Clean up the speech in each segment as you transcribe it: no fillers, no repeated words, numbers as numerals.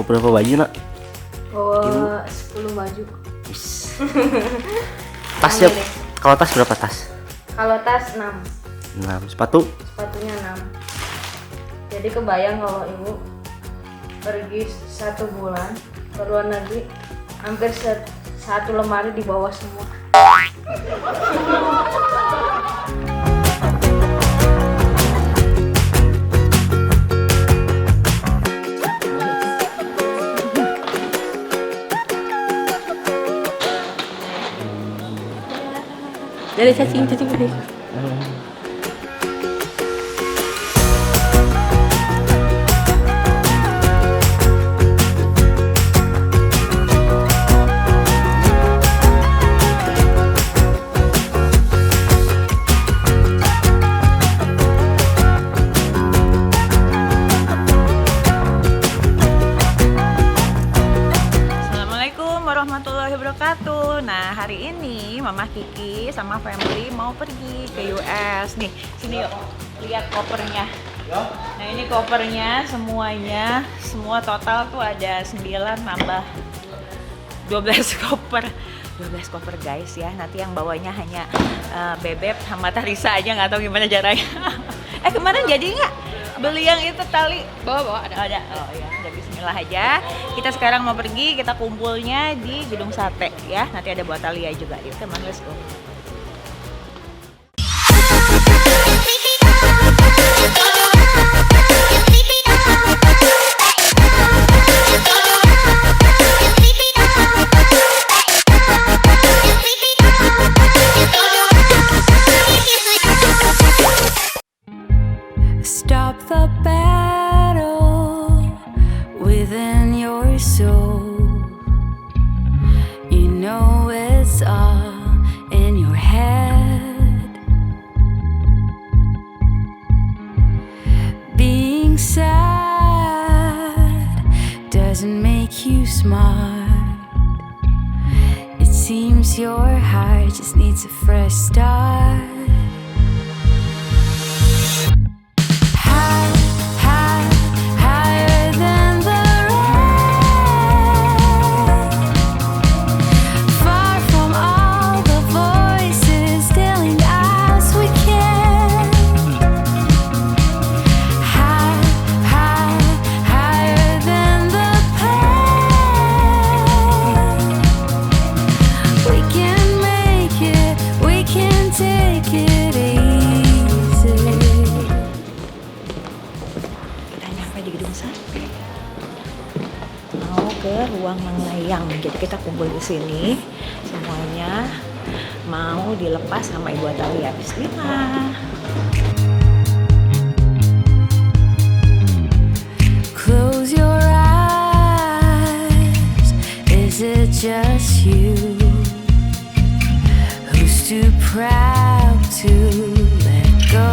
Bawa berapa baju nak? Bawa 10 baju. Tasnya, kalau tas berapa tas? Kalau tas 6. 6. Sepatunya 6. Jadi kebayang kalau ibu pergi 1 bulan ke luar negeri, hampir satu lemari dibawa semua. Dari cacing beri. Warahmatullahi wabarakatuh. Nah, hari ini Mama Kiki sama family mau pergi ke US. Nih, sini yuk. Lihat kopernya. Nah, ini kopernya semuanya, semua total tuh ada 9 nambah 12 koper. 12 koper guys ya. Nanti yang bawanya hanya Bebek sama Tarisa aja, nggak tahu gimana caranya. Kemarin jadi nggak beli yang itu tali? Bawa ada. Oh ya, udah bismillah aja. Kita sekarang mau pergi, kita kumpulnya di Gedung Sate ya. Nanti ada buat Talia juga. Yuk, teman, let's go. Stop the battle within your soul. You know it's all in your head. Being sad doesn't make you smart. It seems your heart just needs a fresh start. Mau ke ruang melayang, jadi kita kumpul di sini semuanya, mau dilepas sama Ibu Atalia. Bismillah. Close your eyes. Is it just you who's too proud to let go?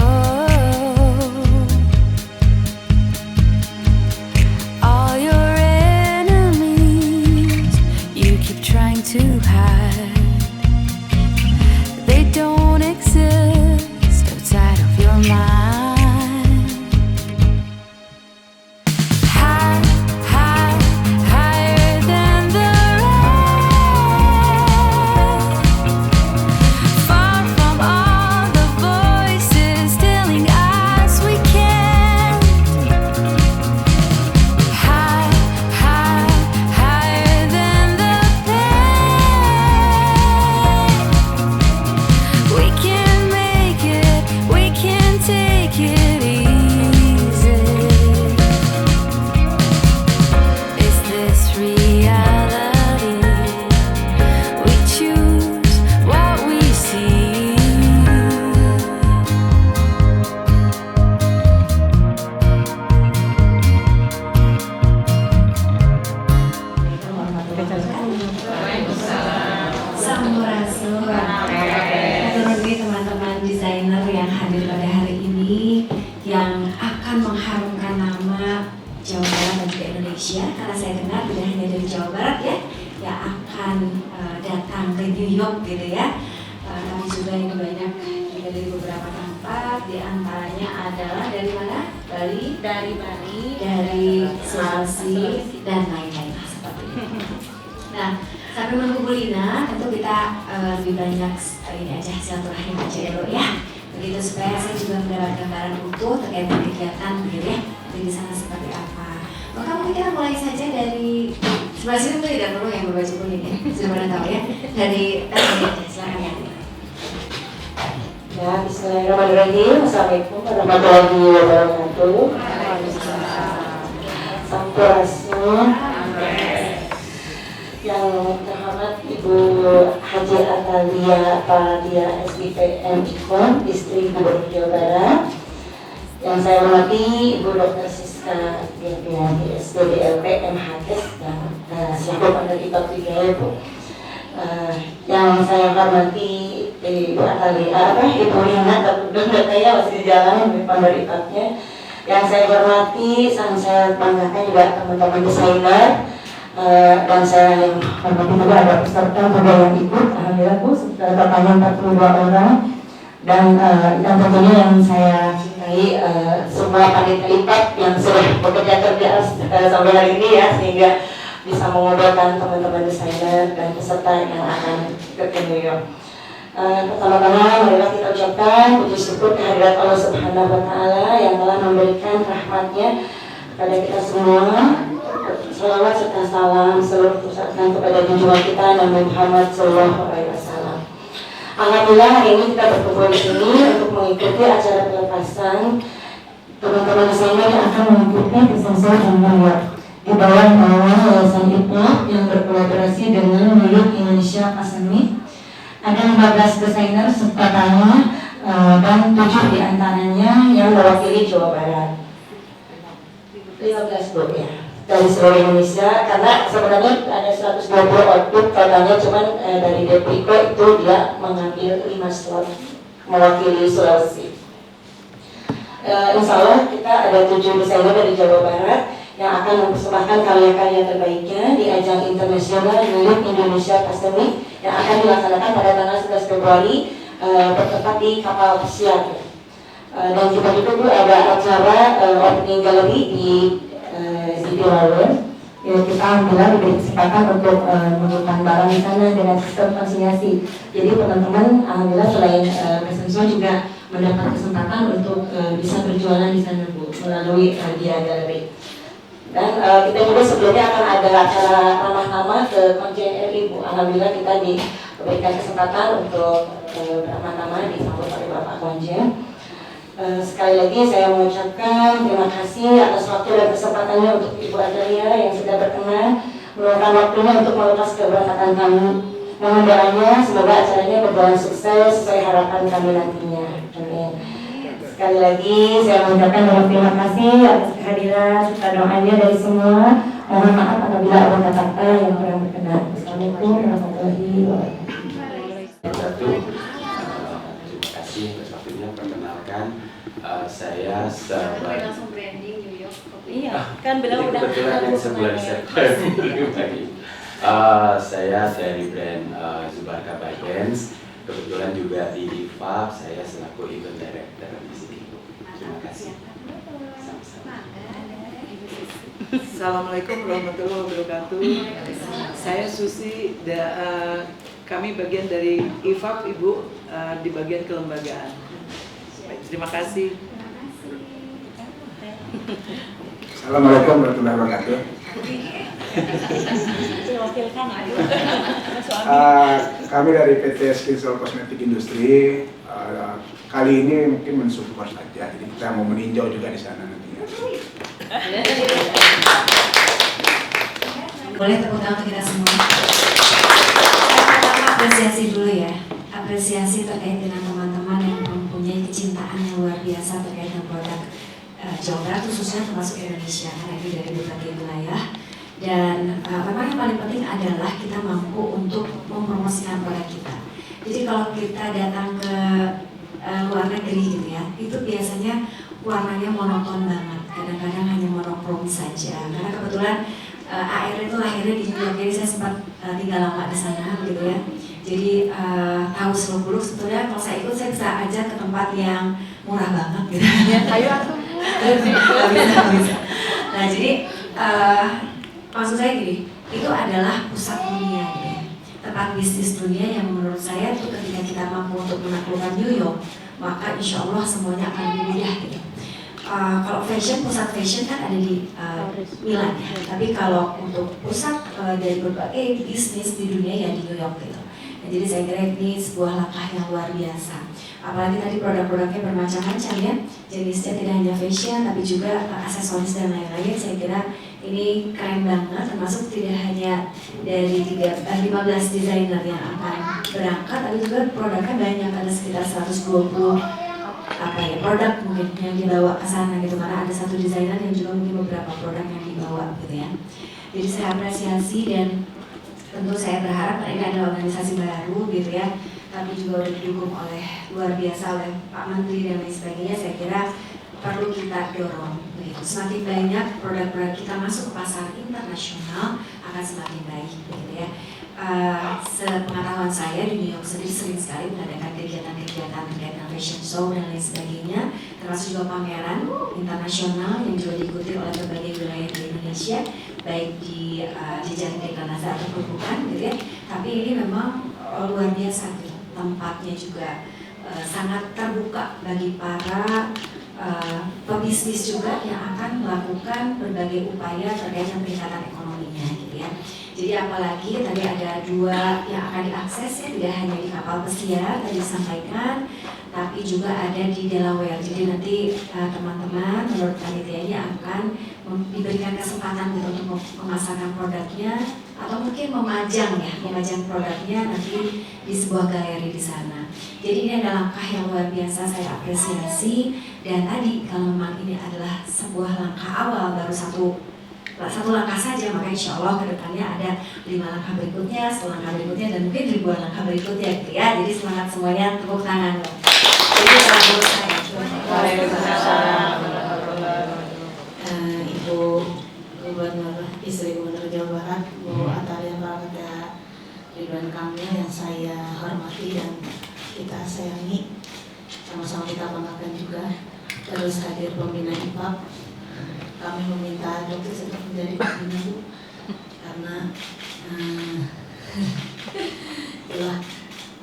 To hide, they don't exist outside of your mind. High, high, higher than the rain, far from all the voices telling us we can't. High, high, higher than the teman-teman desainer yang hadir pada hari ini, yang akan mengharumkan nama Jawa Barat dan juga Indonesia, karena saya dengar tidak hanya dari Jawa Barat ya yang akan datang ke New York gitu ya, tapi juga ini banyak juga dari beberapa tempat, di antaranya adalah dari mana? Bali, dari Sulawesi dan lain Nah, sampai menunggu Bu Lina, tentu kita lebih banyak ini aja silaturahim aja dulu ya. Begitu supaya saya juga mendapat gambaran utuh terkait dengan kegiatan begitu ya. Di sana seperti apa. Maka mungkin kita mulai saja dari sebelah sini tuh tidak perlu yang berbaju kuning ya. Sudah pernah tahu ya. Dari tadi aja, silakan ya. Ya, bismillahirrahmanirrahim. Assalamualaikum warahmatullahi wabarakatuh. Sampurasun. Yang terhormat Ibu Haji Atalia Paradia SBPM Ikon, Distrik Gubernur Jawa Barat. Yang saya hormati Ibu Dr. Siska Diapiani SPDLP MHS dan selaku penerima juga Bu. Yang saya hormati Ibu Atalia, Ibu Rina, tapi saya masih di jalan di penerimanya. Yang saya hormati, saya banggakan juga teman-teman desainer. Dan saya yang hormati juga ada peserta juga yang ikut, alhamdulillah Bu, totalnya 42 orang. Dan yang tentunya yang saya cintai semua panitia lipat yang sudah bekerja keras sampai hari ini ya, sehingga bisa mengobrolkan teman-teman desainer dan peserta yang akan ke New York. Pertama-tama marilah kita ucapkan puji syukur kehadirat Allah Subhanahu wa Ta'ala yang telah memberikan rahmatnya kepada kita semua. Salawat serta salam seluruh pusatkan kepada junjungan kita Nabi Muhammad Sallallahu Alaihi Wasallam. Alhamdulillah hari ini kita berkumpul di sini untuk mengikuti acara pelepasan teman-teman desainer yang akan mengikuti Desainer di New York di bawah naungan Yayasan IPNOK yang berkolaborasi dengan Milik Indonesia Fashion Week. Ada 15 desainer sepatannya dan 7 diantaranya yang mewakili Jawa Barat. 15 Bu ya, dari seluruh Indonesia, karena sebenarnya ada 120 output totalnya, cuman dari Depriko itu dia mengambil 5 slot mewakili Sulawesi. Insya Allah kita ada 7 desainer dari Jawa Barat yang akan mempersembahkan karya-karya terbaiknya di ajang internasional Milik Indonesia Fashion Week yang akan dilaksanakan pada tanggal 11 Februari bertempat di kapal pesiar. Dan kita juga ada acara opening gallery di Pilar. Ya, kita alhamdulillah diberi kesempatan untuk menyimpan barang di sana dengan sistem konsinyasi. Jadi teman-teman alhamdulillah selain fashion show juga mendapat kesempatan untuk bisa berjualan di sana Bu melalui Dia Gallery. Dan kita juga sebelumnya akan ada acara ramah-ramah ke Konjen RI Bu. Alhamdulillah kita diberikan kesempatan untuk ramah-ramah disambut oleh Bapak Konjen. Sekali lagi saya mengucapkan terima kasih atas waktu dan kesempatannya untuk Ibu Atalia yang sudah berkenan meluangkan waktunya untuk melepas keberangkatan kami. Mohon doanya semoga acaranya berjalan sukses sesuai harapan kami nantinya. Amin. Sekali lagi saya mengucapkan banyak terima kasih atas kehadiran serta doanya dari semua. Mohon maaf apabila ada kata-kata yang kurang berkenan. Assalamualaikum warahmatullahi wabarakatuh. Terima kasih atas waktunya. Perkenalkan saya sebagai langsung branding New York. Iya, kan bilang udah kebetulan yang sebulan saya dari brand Zubarka by Dance. Kebetulan juga di IFAB saya selaku event director di sini. Terima kasih. Sama-sama. Assalamualaikum warahmatullahi wabarakatuh. Saya Susi, kami bagian dari IFAB Ibu di bagian kelembagaan. Baik, terima kasih. Assalamualaikum warahmatullahi wabarakatuh. Kami dari PT Skinsol Kosmetik Industri kali ini mungkin mensupport saja, jadi kita mau meninjau juga di sana nantinya. Boleh tepuk tangan untuk kita semua. Apresiasi dulu ya, apresiasi terkait dengan teman-teman yang mempunyai kecintaan yang luar biasa terkait dengan produk Jawa Barat khususnya termasuk Indonesia, karena ini dari berbagai wilayah. Dan memang yang paling penting adalah kita mampu untuk mempromosikan produk kita. Jadi kalau kita datang ke luar negeri gitu ya, itu biasanya warnanya monoton banget, kadang-kadang hanya monokrom saja. Karena kebetulan AR itu lahirnya di New York, jadi saya sempat tinggal lama di sana gitu ya. Jadi tahu seluk-beluk sebetulnya kalau saya ikut saya bisa ajak ke tempat yang murah banget gitu. Ayo aku. Bisa. Nah jadi maksud saya gini, itu adalah pusat dunia gitu ya. Tempat bisnis dunia yang menurut saya tuh ketika kita mampu untuk menaklukkan New York, maka insya Allah semuanya akan lebih mudah gitu. Kalau fashion, pusat fashion kan ada di Milan ya. Tapi kalau untuk pusat dari berbagai bisnis di dunia ya di New York gitu. Nah, jadi saya kira ini sebuah langkah yang luar biasa. Apalagi tadi produk-produknya bermacam-macam ya. Jenisnya tidak hanya fashion tapi juga aksesoris dan lain-lain. Saya kira ini keren banget, termasuk tidak hanya dari 15 desainer yang akan berangkat, tapi juga produknya banyak, ada sekitar 120 produk mungkin yang dibawa ke sana gitu, karena ada satu desainer yang juga mungkin beberapa produk yang dibawa gitu ya. Jadi saya apresiasi dan tentu saya berharap ini ada organisasi baru gitu ya, tapi juga sudah didukung oleh luar biasa oleh Pak Menteri dan lain sebagainya. Saya kira perlu kita dorong begitu. Semakin banyak produk-produk kita masuk ke pasar internasional akan semakin baik begitu ya. Sepengetahuan saya di New York sendiri sering sekali mengadakan kegiatan-kegiatan terkait dengan fashion show dan lain sebagainya, termasuk juga pameran internasional yang juga diikuti oleh berbagai wilayah di Indonesia, baik di jejaring deklarasi ataupun bukan gitu ya. Tapi ini memang luar biasa gitu. Tempatnya juga sangat terbuka bagi para pebisnis juga yang akan melakukan berbagai upaya terkait dengan peningkatan ekonominya gitu ya. Jadi apalagi tadi ada 2 yang akan diakses ya, tidak hanya di kapal pesiar tadi disampaikan, tapi juga ada di Delaware. Jadi nanti teman-teman menurut panitia ini akan diberikan kesempatan gitu untuk memasarkan produknya atau mungkin memajang produknya nanti di sebuah galeri di sana. Jadi ini adalah langkah yang luar biasa, saya apresiasi. Dan tadi kalau memang ini adalah sebuah langkah awal, baru satu langkah saja, maka insya Allah kedepannya ada 5 langkah berikutnya, 10 langkah berikutnya, dan mungkin ribuan langkah berikutnya gitu ya. Jadi semangat semuanya, tepuk tangan. Jadi menurut saya. Ibu Gubernur, istri Gubernur Jawa Barat, Bu Atalia Prasetya Ridwan Kamil yang saya hormati dan kita sayangi, sama-sama kita banggakan juga. Terus hadir pembina IPAP, kami meminta Dokter untuk menjadi pembina Bu, karena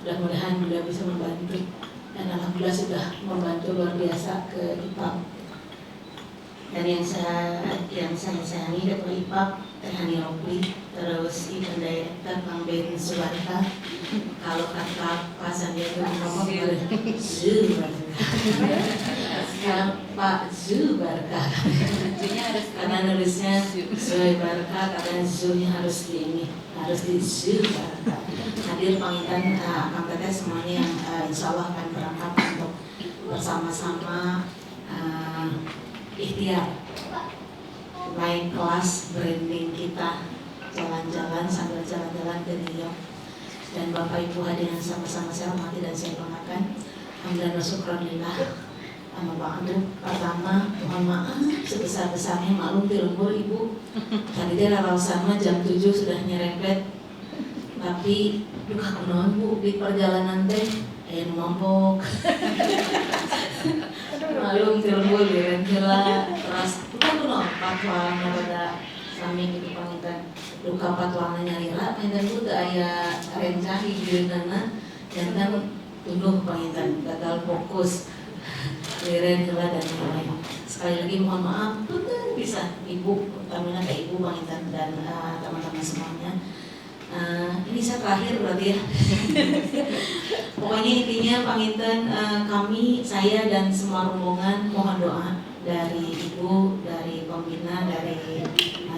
mudah-mudahan beliau bisa membantu, dan alhamdulillah sudah membantu luar biasa ke IPAP. Dan yang saya sayangi Ketua IPAP Teh Hani Robi, terus Event Director Bang Ben Subarka. Kalau kata Pak Sandiaga ngomong Pak Zubarka, karena nulisnya Zubarka, karena Zunya harus di Zubarka. Hadir pangitan Kang Teteh semuanya yang insya Allah akan berangkat untuk bersama-sama ikhtiar naik kelas branding kita, jalan-jalan sambil jalan-jalan ke New York. Dan Bapak Ibu hadirin sama-sama saya hormati dan saya banggakan. Alhamdulillah wa syukranillah. Pak Adu, pertama mohon maaf sebesar-besarnya, maklum di lembur Ibu. Tadi dia sama jam 7 sudah nyerempet. Tapi duka kunaon Bu di perjalanan teh nombok. Maklum di lembur di heula terus bukan kunaon patwalna pada sami gitu pangitan. Duka patwalna nyarira pangitan Bu teu aya rencana hijieunana jantan tunduh pangitan gagal fokus. Liren dan lain-lain. Sekali lagi mohon maaf, betul bisa Ibu, utamanya ke Ibu Panginten dan teman-teman semuanya. Ini saya terakhir berarti ya. Pokoknya intinya Panginten, kami, saya dan semua rombongan mohon doa dari Ibu, dari pembina, dari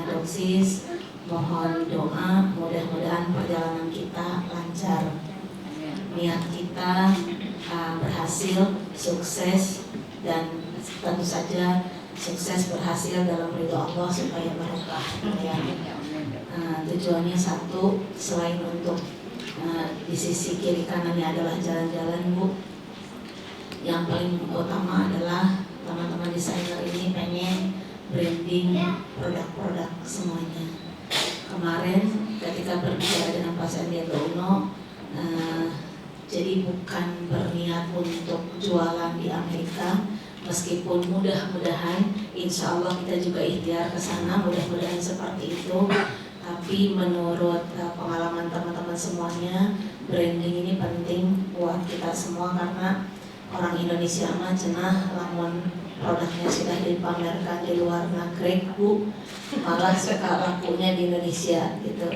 Doksis. Mohon doa, mudah-mudahan perjalanan kita lancar. Niat kita berhasil, sukses, dan tentu saja sukses berhasil dalam ridho Allah supaya barokah ya. Tujuannya satu, selain untuk di sisi kiri kanannya adalah jalan-jalan Bu, yang paling utama adalah teman-teman desainer ini pengen branding produk-produk semuanya. Kemarin ketika berbicara dengan Pak Sandiaga Uno, jadi bukan berniat untuk jualan di Amerika, meskipun mudah-mudahan insya Allah kita juga ikhtiar ke sana, mudah-mudahan seperti itu. Tapi menurut pengalaman teman-teman semuanya, branding ini penting buat kita semua karena orang Indonesia mah cenah lamun produknya sudah dipamerkan di luar negeri, Bu, malah suka lakunya di Indonesia gitu.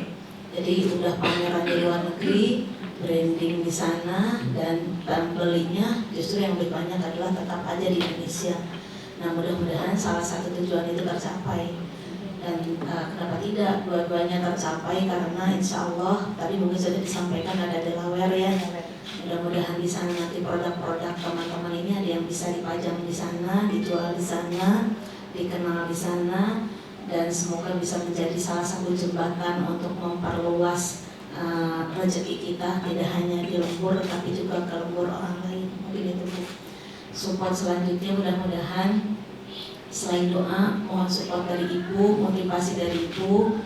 Jadi udah pameran di luar negeri, branding di sana, dan belinya justru yang lebih banyak adalah tetap aja di Indonesia. Nah, mudah-mudahan salah satu tujuan itu tercapai. Dan kenapa tidak, dua-duanya tercapai karena insya Allah tadi mungkin sudah disampaikan ada Delaware ya. Mudah-mudahan di sana nanti produk-produk teman-teman ini ada yang bisa dipajang di sana, dijual di sana, dikenal di sana, dan semoga bisa menjadi salah satu jembatan untuk memperluas rezeki kita, tidak hanya di lembur tapi juga ke lembur orang lain. Mungkin itu Bu. Support selanjutnya mudah-mudahan selain doa, mohon support dari Ibu, motivasi dari Ibu,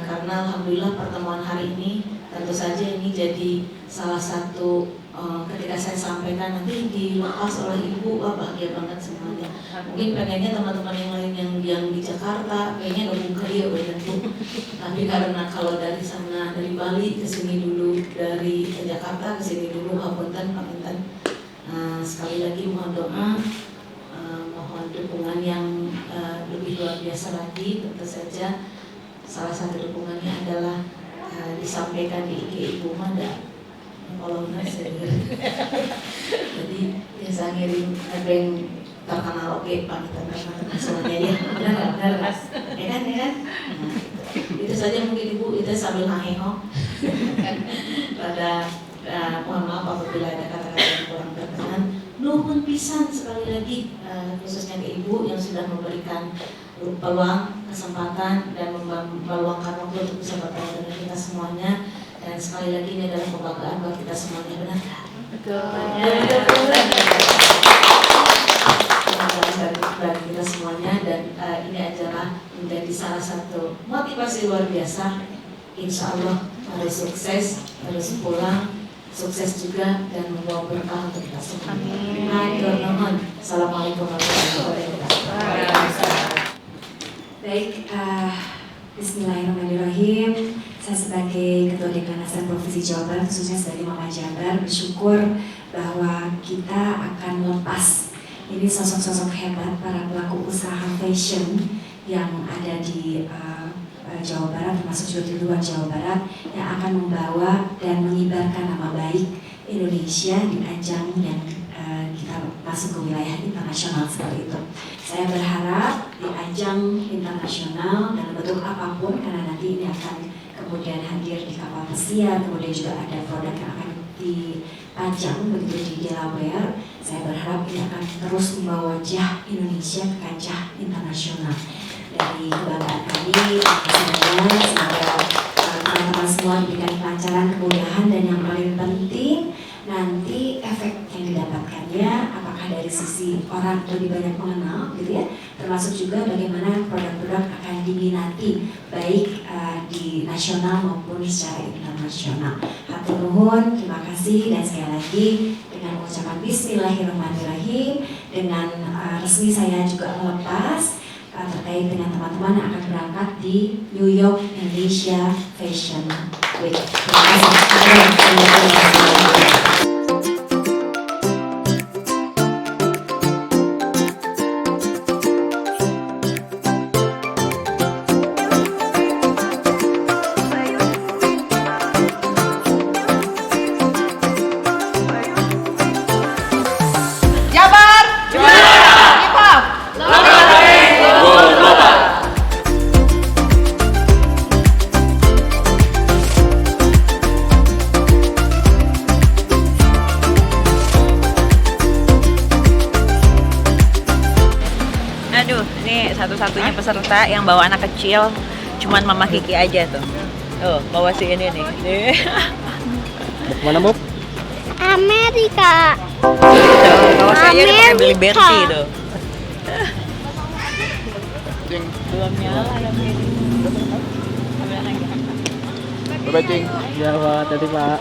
karena alhamdulillah pertemuan hari ini tentu saja ini jadi salah satu ketika saya sampaikan nanti dilepas oleh Ibu, wah bahagia banget semuanya. Mungkin pengennya teman-teman yang lain yang di Jakarta pengennya gabung ke dia bener Bu. Tapi karena kalau dari sana, dari Bali ke sini dulu, dari Jakarta ke sini dulu, hapunten paminten. Sekali lagi mohon doa, mohon dukungan yang lebih luar biasa lagi. Tentu saja salah satu dukungannya adalah disampaikan di IG Ibu Mada kalau jadi biasa ngirim ada yang terkenal oke pamitan semuanya ya, benar mas ya kan nah, itu saja mungkin Ibu, itu sambil hahehong pada mohon maaf apabila ada kata-kata yang kurang berkenan. Nuhun pisan sekali lagi khususnya ke Ibu yang sudah memberikan peluang, kesempatan, dan meluangkan waktu untuk bisa bertemu dengan kita semuanya. Dan sekali lagi ini adalah kebanggaan buat kita semuanya, benar kan? Betul. Kebanggaan bagi kita semuanya, dan ini adalah menjadi salah satu motivasi luar biasa. Insya Allah harus sukses, harus pulang, sukses juga, dan membawa berkah untuk kita semua. Amin. Assalamualaikum warahmatullahi wabarakatuh. Baik, bismillahirrahmanirrahim. Saya sebagai Ketua Dekanasan Provinsi Jawa Barat, khususnya sebagai Mama Jabar, bersyukur bahwa kita akan melepas ini sosok-sosok hebat para pelaku usaha fashion yang ada di Jawa Barat, termasuk juga di luar Jawa Barat, yang akan membawa dan mengibarkan nama baik Indonesia di ajang yang kita masuk ke wilayah internasional seperti itu. Saya berharap di ajang internasional dalam bentuk apapun, karena nanti ini akan kemudian hadir di kapal pesiar, kemudian juga ada produk yang akan dipajang begitu di Delaware. Saya berharap ini akan terus membawa wajah Indonesia ke kancah internasional. Dari kebanggaan kami, semoga teman-teman semua diberikan kelancaran, kemudahan, dan yang paling penting nanti efek yang didapatkannya apakah dari sisi orang lebih banyak mengenal gitu ya, termasuk juga bagaimana produk-produk akan diminati baik di nasional maupun secara internasional. Hatur nuhun, terima kasih, dan sekali lagi dengan mengucapkan bismillahirrahmanirrahim, dengan resmi saya juga melepas terkait dengan teman-teman yang akan berangkat di New York Indonesia Fashion Week. Terima kasih. Satu-satunya peserta yang bawa anak kecil, cuman Mama Kiki aja tuh. Oh, bawa si ini nih. Mau kemana, Bu? Amerika. Bawa si aja pakai beli Berti tuh. Belum nyala ayamnya. Bye-bye, Cing. Ya, Pak. Tadi, Pak.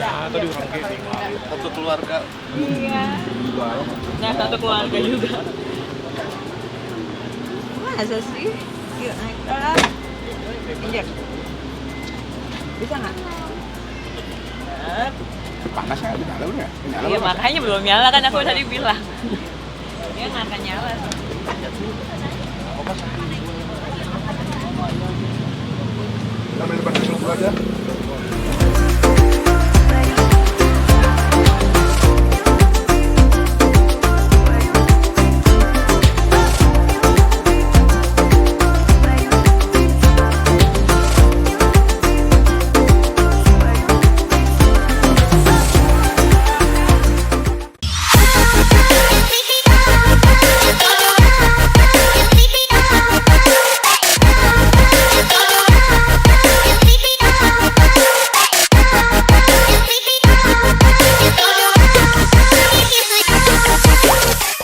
Ya, tadi orang gini, satu keluarga. Iya. Nah, satu keluarga juga. Masa sih? Yuk naik lah. Injak. Bisa nggak? Panasnya udah nyala udah. Iya makanya belum nyala kan aku tadi bilang. Dia nggak akan nyala. Kita main depan dulu aja.